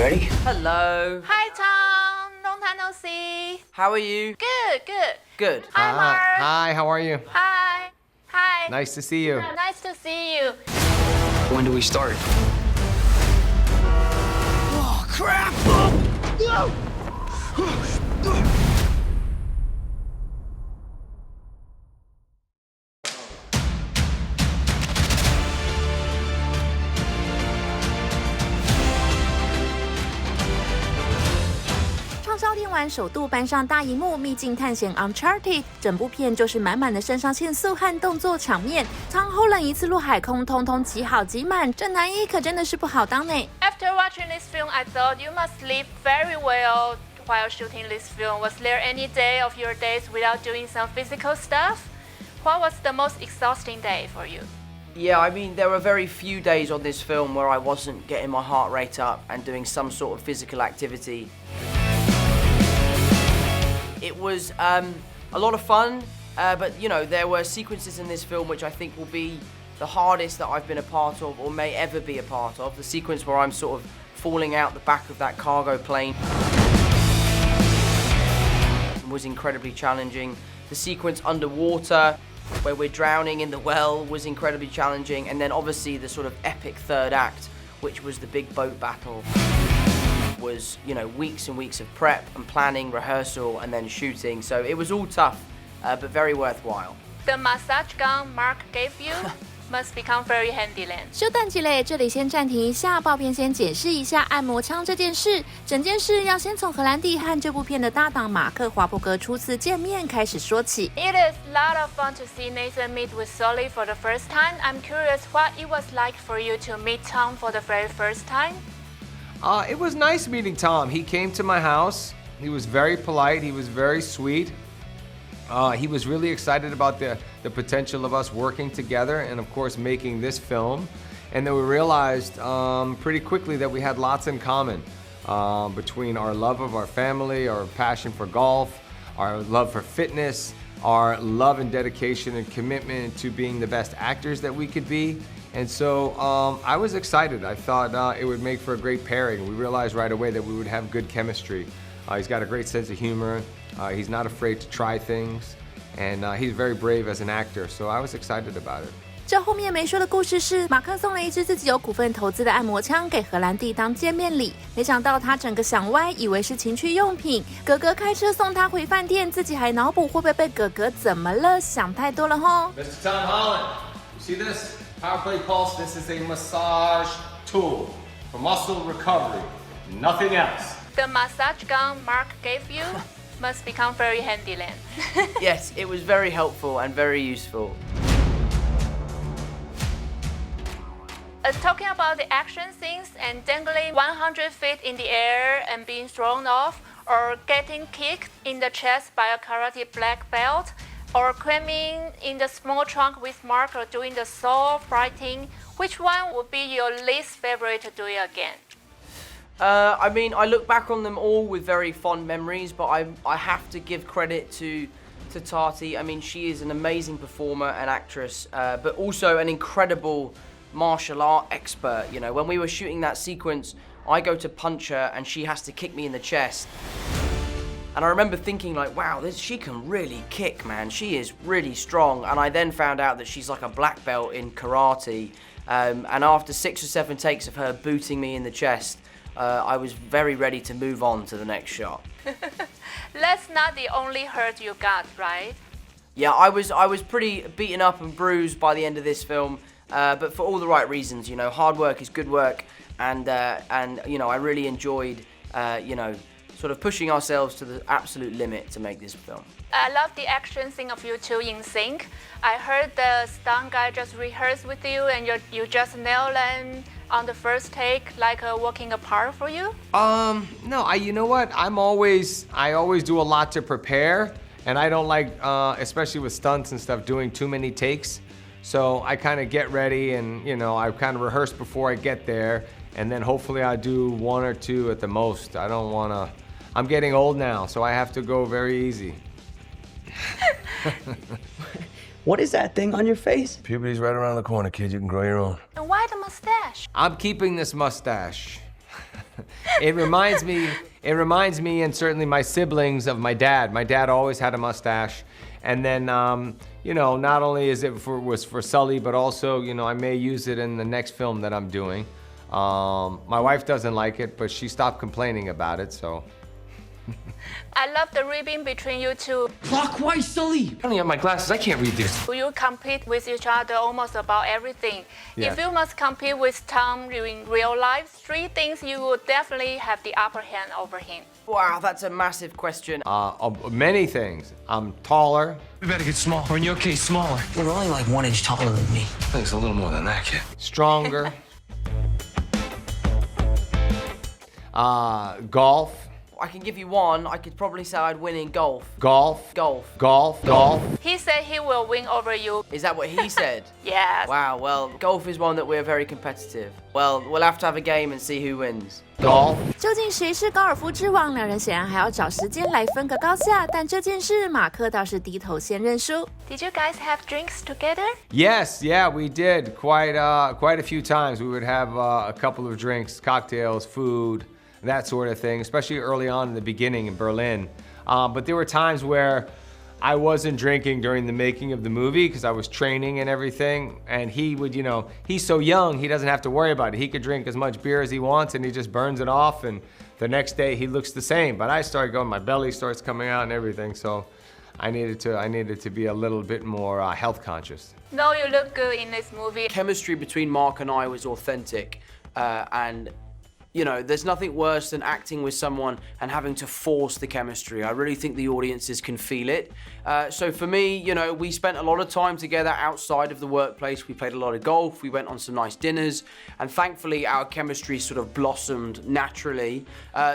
ready? Hello. Hi, Tom. Long time no see. How are you? Good, good. Good. Hi, Mark. Hi, how are you? Hi. Hi. Nice to see you. Nice to see you. When do we start? Oh, crap! No! 畅销电玩首度搬上大荧幕，《秘境探险 Uncharted》整部片就是满满的肾上腺素和动作场面。Tom Holland 一次入海空，通通挤好挤满，这男一可真的是不好当呢。After watching this film, I thought you must sleep very well while shooting this film. Was there any day of your days without doing some physical stuff? What was the most exhausting day for you? Yeah, I mean, there were very few days on this film where I wasn't getting my heart rate up and doing some sort of physical activity. It was a lot of fun, but you know, there were sequences in this film which I think will be the hardest that I've been a part of or may ever be a part of. The sequence where I'm sort of falling out the back of that cargo plane was incredibly challenging. The sequence underwater where we're drowning in the well was incredibly challenging, and then obviously the sort of epic third act, which was the big boat battle, was, you know, weeks and weeks of prep and planning, rehearsal, and then shooting. So it was all tough, but very worthwhile. The massage gun Mark gave you must become very handy then. 休蛋几嘞，这里先暂停一下，爆片先解释一下按摩枪这件事。整件事要先从荷兰弟和这部片的搭档马克华柏格初次见面开始说起。It is a lot of fun to see Nathan meet with Sully for the first time. I'm curious what it was like for you to meet Tom for the very first time. It was nice meeting Tom. He came to my house. He was very polite. He was very sweet. He was really excited about the potential of us working together and, of course, making this film. And then we realized pretty quickly that we had lots in common between our love of our family, our passion for golf, our love for fitness, our love and dedication and commitment to being the best actors that we could be. And so I was excited. I thought it would make for a great pairing. We realized right away that we would have good chemistry. He's got a great sense of humor. He's not afraid to try things. And he's very brave as an actor. So I was excited about it. 这后面没说的故事是，马克送了一支自己有股份投资的按摩枪给荷兰弟当见面礼，没想到他整个想歪，以为是情趣用品。哥哥开车送他回饭店，自己还脑补会不会被哥哥怎么了，想太多了吼。Mr. Tom Holland, you see this? PowerPlay Pulse, this is a massage tool for muscle recovery, nothing else. The massage gun Mark gave you must become very handy then. Yes, it was very helpful and very useful. Talking about the action scenes and dangling 100 feet in the air and being thrown off, or getting kicked in the chest by a karate black belt, or climbing in the small trunk with Mark or doing the sword fighting, which one would be your least favorite to do it again? I mean, I look back on them all with very fond memories, but I have to give credit to Tati. I mean, she is an amazing performer and actress, but also an incredible martial art expert. You know, when we were shooting that sequence, I go to punch her and she has to kick me in the chest. And I remember thinking like, wow, she can really kick, man. She is really strong. And I then found out that she's like a black belt in karate. And after 6 or 7 takes of her booting me in the chest, I was very ready to move on to the next shot. That's not the only hurt you got, right? Yeah, I was pretty beaten up and bruised by the end of this film, but for all the right reasons. You know, hard work is good work, and you know, I really enjoyed, you know, sort of pushing ourselves to the absolute limit to make this film. I love the action scene of you two in sync. I heard the stunt guy just rehearsed with you and you just nailed them on the first take, like walking apart for you? No, you know what? I always do a lot to prepare, and I don't like, especially with stunts and stuff, doing too many takes. So I kind of get ready and, you know, I kind of rehearse before I get there, and then hopefully I do 1 or 2 at the most. I don't want to, I'm getting old now, so I have to go very easy. What is that thing on your face? Puberty's right around the corner, kid. You can grow your own. And why the mustache? I'm keeping this mustache. It reminds me, and certainly my siblings, of my dad. My dad always had a mustache. And then, not only is it was for Sully, but also, I may use it in the next film that I'm doing. My wife doesn't like it, but she stopped complaining about it, so. I love the ribbon between you two. Clockwise, Sully! I don't have my glasses, I can't read this. You compete with each other almost about everything. Yeah. If you must compete with Tom in real life, 3 things you would definitely have the upper hand over him. Wow, that's a massive question. Many things. I'm taller. We better get smaller, or in your case, smaller. You're only like 1 inch taller than me. I think it's a little more than that, kid. Stronger. Golf. I can give you one. I could probably say I'd win in golf. Golf. Golf. Golf. Golf. He said he will win over you. Is that what he said? Yes. Wow, well, golf is one that we're very competitive. Well, we'll have to have a game and see who wins. Golf. 究竟谁是高尔夫之王？两人显然还要找时间来分个高下。但这件事，马克倒是低头先认输。Did you guys have drinks together? Yes, yeah, we did quite a few times. We would have a couple of drinks, cocktails, food, that sort of thing, especially early on in the beginning in Berlin. But there were times where I wasn't drinking during the making of the movie because I was training and everything. And he would, he's so young, he doesn't have to worry about it. He could drink as much beer as he wants and he just burns it off. And the next day he looks the same. But I started going, my belly starts coming out and everything. So I needed to be a little bit more health conscious. No, you look good in this movie. Chemistry between Mark and I was authentic. And there's nothing worse than acting with someone and having to force the chemistry. I really think the audiences can feel it. So for me, we spent a lot of time together outside of the workplace. We played a lot of golf. We went on some nice dinners. And thankfully, our chemistry sort of blossomed naturally.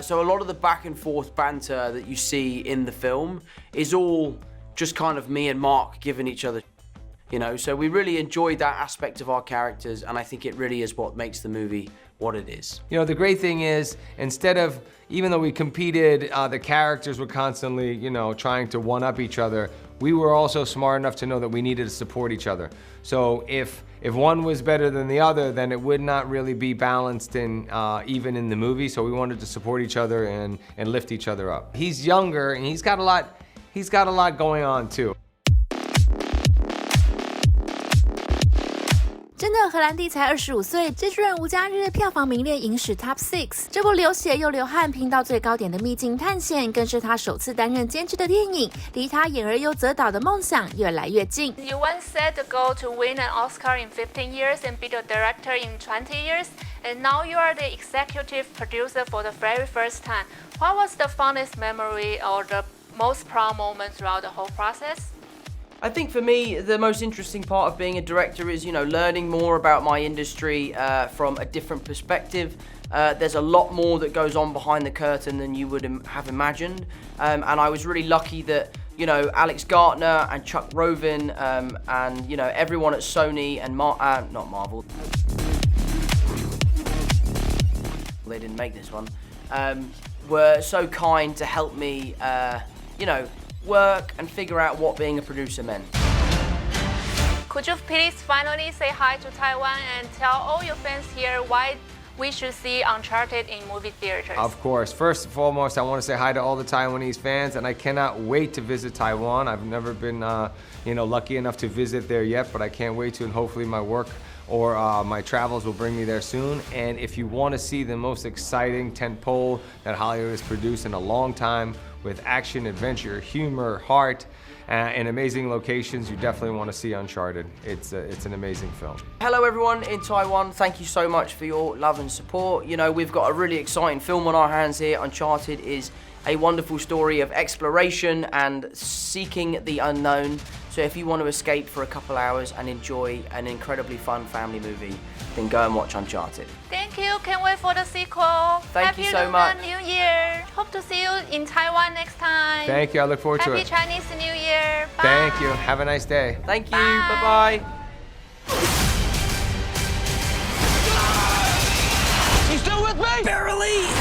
So a lot of the back and forth banter that you see in the film is all just kind of me and Mark giving each other, So we really enjoyed that aspect of our characters. And I think it really is what makes the movie what it is. The great thing is, even though we competed, the characters were constantly, trying to one-up each other. We were also smart enough to know that we needed to support each other. So if one was better than the other, then it would not really be balanced even in the movie. So we wanted to support each other and lift each other up. He's younger and he's got a lot going on too. 真的，荷兰弟才25岁，这居然无假日票房名列影史 Top 6。这部流血又流汗拼到最高点的秘境探险，更是他首次担任监制的电影，离他演而优则导的梦想越来越近。You once set the goal to win an Oscar in 15 years and be the director in 20 years, and now you are the executive producer for the very first time. What was the funnest memory or the most proud moment throughout the whole process? I think for me, the most interesting part of being a director is, learning more about my industry from a different perspective. There's a lot more that goes on behind the curtain than you would have imagined. And I was really lucky that, Alex Gartner and Chuck Rovin and, everyone at Sony and not Marvel. They didn't make this one. Were so kind to help me, work and figure out what being a producer meant. Could you please finally say hi to Taiwan and tell all your fans here why we should see Uncharted in movie theaters? Of course. First and foremost, I want to say hi to all the Taiwanese fans, and I cannot wait to visit Taiwan. I've never been, lucky enough to visit there yet, but I can't wait to, and hopefully my work or my travels will bring me there soon. And if you want to see the most exciting tentpole that Hollywood has produced in a long time, with action, adventure, humor, heart, and amazing locations, you definitely want to see Uncharted. It's an amazing film. Hello everyone in Taiwan, thank you so much for your love and support. We've got a really exciting film on our hands here. Uncharted is a wonderful story of exploration and seeking the unknown. So if you want to escape for a couple hours and enjoy an incredibly fun family movie, then go and watch Uncharted. Thank you. Can't wait for the sequel. Thank you so much. Happy Lunar New Year. Hope to see you in Taiwan next time. Thank you. I look forward to it. Happy Chinese New Year. Bye. Thank you. Have a nice day. Thank you. Bye. Bye-bye. You still with me? Barely!